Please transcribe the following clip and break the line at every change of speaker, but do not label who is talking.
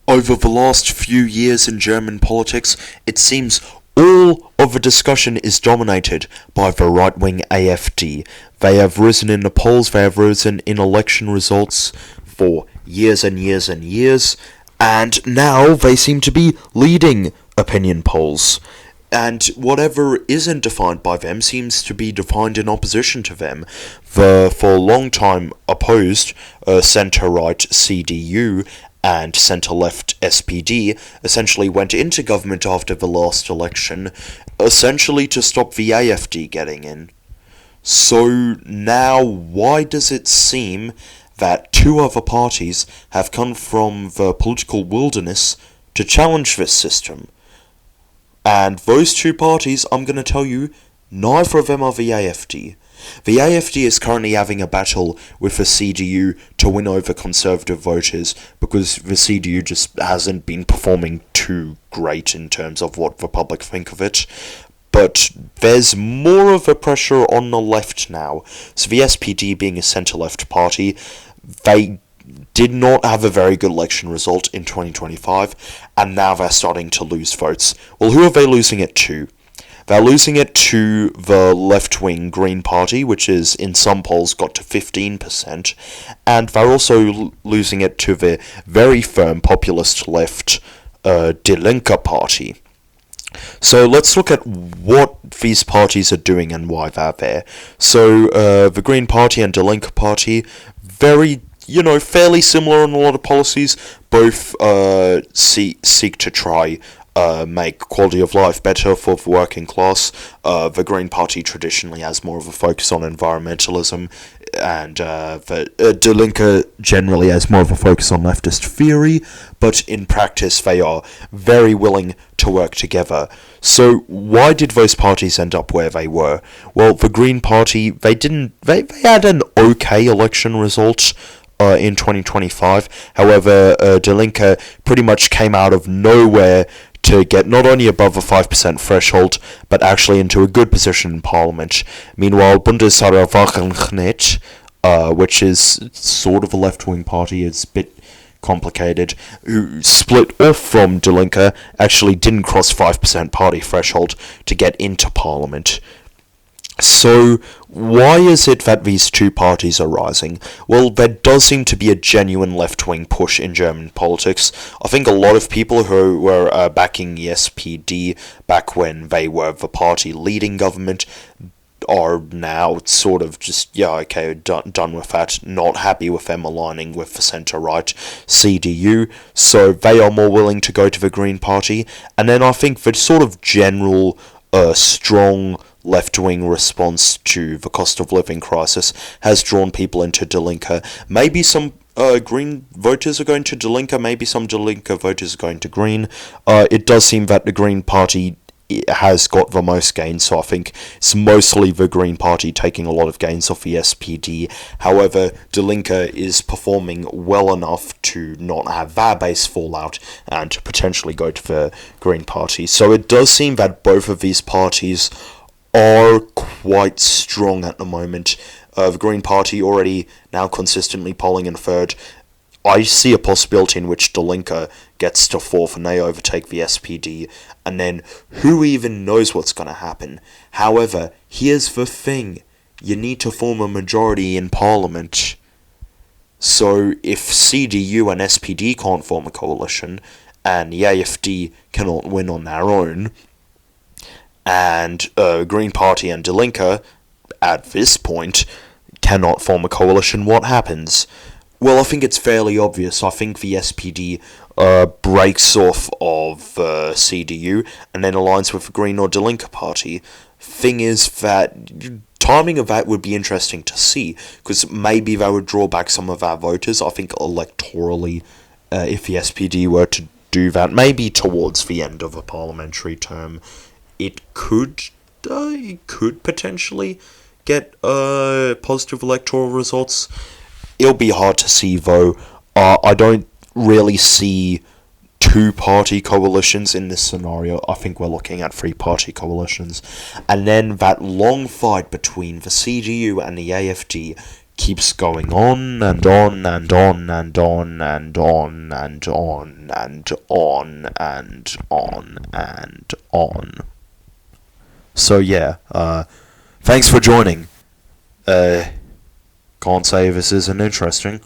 Over the last few years in German politics, it seems all of the discussion is dominated by the right-wing AfD. They have risen in the polls, they have risen in election results for years and years and years, and now they seem to be leading opinion polls. And whatever isn't defined by them seems to be defined in opposition to them. The, for a long time, opposed centre-right CDU and centre-left SPD essentially went into government after the last election, essentially to stop the AfD getting in. So now, why does it seem that two other parties have come from the political wilderness to challenge this system? And those two parties, I'm going to tell you, neither of them are the AfD. The AfD is currently having a battle with the CDU to win over conservative voters because the CDU just hasn't been performing too great in terms of what the public think of it. But there's more of a pressure on the left now. So the SPD, being a centre-left party, they did not have a very good election result in 2025, and now they're starting to lose votes. Well, who are they losing it to? They're losing it to the left-wing Green Party, which is in some polls got to 15%, and they're also losing it to the very firm populist left Die Linke Party. So let's look at what these parties are doing and why they're there. So the Green Party and Die Linke Party, very fairly similar on a lot of policies. Both seek to try make quality of life better for the working class. The Green Party traditionally has more of a focus on environmentalism, and the Die Linke generally has more of a focus on leftist theory, but in practice they are very willing to work together. So why did those parties end up where they were? Well, the Green Party, they had an okay election result in 2025. However, Die Linke pretty much came out of nowhere to get not only above the 5% threshold, but actually into a good position in Parliament. Meanwhile, Bundesrat, which is sort of a left-wing party, it's a bit complicated, who split off from Die Linke, actually didn't cross 5% party threshold to get into Parliament. So, why is it that these two parties are rising? Well, there does seem to be a genuine left-wing push in German politics. I think a lot of people who were backing the SPD back when they were the party leading government are now sort of just, done with that, not happy with them aligning with the centre-right CDU, so they are more willing to go to the Green Party. And then I think the sort of general, strong left-wing response to the cost of living crisis has drawn people into Die Linke. Maybe some Green voters are going to Die Linke, maybe some Die Linke voters are going to Green. It does seem that the Green Party has got the most gains, so I think it's mostly the Green Party taking a lot of gains off the SPD. However, Die Linke is performing well enough to not have their base fall out and to potentially go to the Green Party. So it does seem that both of these parties are quite strong at the moment. The Green Party already now consistently polling in third. I see a possibility in which Die Linke gets to fourth and they overtake the SPD, and then who even knows what's going to happen. However, here's the thing. You need to form a majority in Parliament. So if CDU and SPD can't form a coalition, and the AfD cannot win on their own, and Green Party and Die Linke, at this point, cannot form a coalition, what happens? Well, I think it's fairly obvious. I think the SPD breaks off of CDU and then aligns with the Green or Die Linke party. Thing is that timing of that would be interesting to see, because maybe they would draw back some of our voters. I think electorally, if the SPD were to do that, maybe towards the end of a parliamentary term, it could potentially get positive electoral results. It'll be hard to see, though. I don't really see two-party coalitions in this scenario. I think we're looking at three-party coalitions. And then that long fight between the CDU and the AfD keeps going on and on and on and on and on and on and on and on and on. So yeah, thanks for joining. Can't say this isn't interesting.